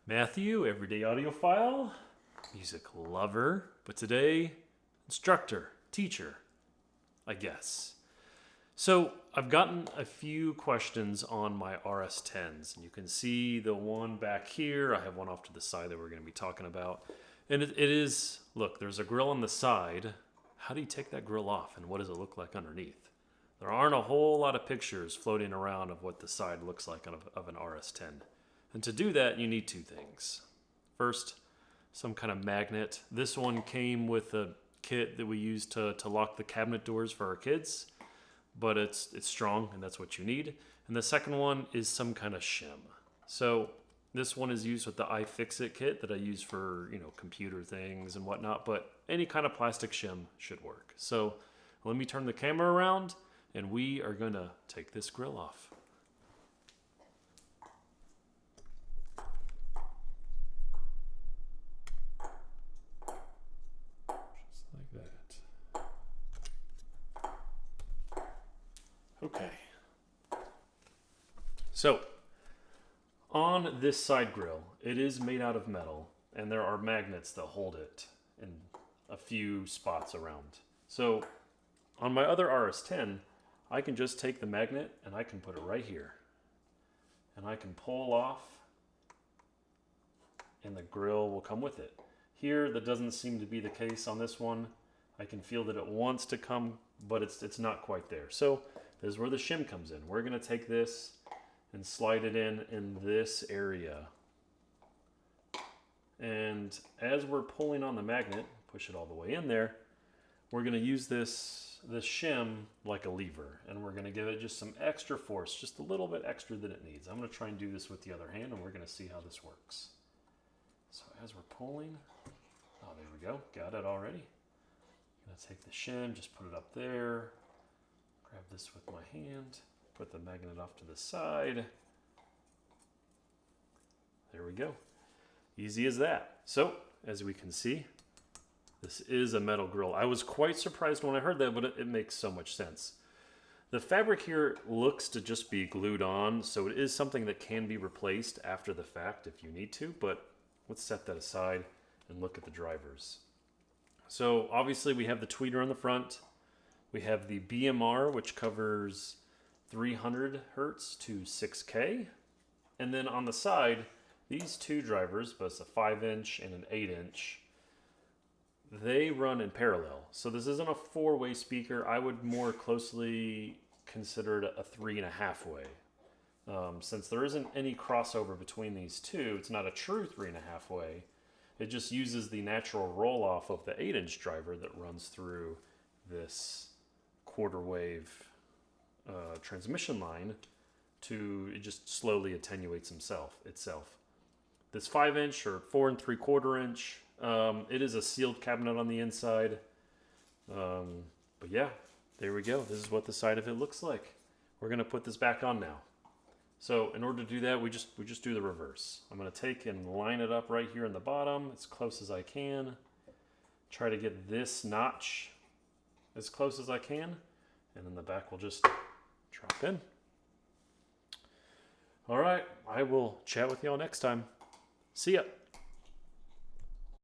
Matthew, everyday audiophile, music lover, but today, instructor, teacher, I guess. So, I've gotten a few questions on my RS10s, and you can see the one back here. I have one off to the side that we're going to be talking about. And it is, look, there's a grill on the side. How do you take that grill off, and what does it look like underneath? There aren't a whole lot of pictures floating around of what the side looks like of an RS10. And to do that, you need two things. First, some kind of magnet. This one came with a kit that we use to lock the cabinet doors for our kids, but it's strong, and that's what you need. And the second one is some kind of shim. So this one is used with the iFixit kit that I use for, computer things and whatnot, but any kind of plastic shim should work. So let me turn the camera around, and we are going to take this grill off. Okay, so on this side grill, it is made out of metal, and there are magnets that hold it in a few spots around. So on my other RS10, I can just take the magnet and I can put it right here. And I can pull off, and the grill will come with it. Here, that doesn't seem to be the case on this one. I can feel that it wants to come, but it's not quite there. So this is where the shim comes in. We're going to take this and slide it in this area. And as we're pulling on the magnet, push it all the way in there, we're going to use this shim like a lever. And we're going to give it just some extra force, just a little bit extra than it needs. I'm going to try and do this with the other hand, and we're going to see how this works. So as we're pulling, oh, there we go. Got it already. I'm going to take the shim, just put it up there. Grab this with my hand, put the magnet off to the side. There we go. Easy as that. So, as we can see, this is a metal grill. I was quite surprised when I heard that, but it makes so much sense. The fabric here looks to just be glued on, so it is something that can be replaced after the fact if you need to, but let's set that aside and look at the drivers. So, obviously we have the tweeter on the front. We have the BMR, which covers 300 hertz to 6K. And then on the side, these two drivers, both a 5-inch and an 8-inch, they run in parallel. So this isn't a 4-way speaker. I would more closely consider it a 3.5-way. Since there isn't any crossover between these two, it's not a true 3.5-way. It just uses the natural roll-off of the 8-inch driver that runs through this quarter wave transmission line it just slowly attenuates itself. This 5-inch or 4 3/4 inch, it is a sealed cabinet on the inside. But yeah, there we go. This is what the side of it looks like. We're gonna put this back on now. So in order to do that, we just do the reverse. I'm gonna take and line it up right here in the bottom as close as I can. Try to get this notch as close as I can, and then the back will just drop in. All right, I will chat with y'all next time. See ya.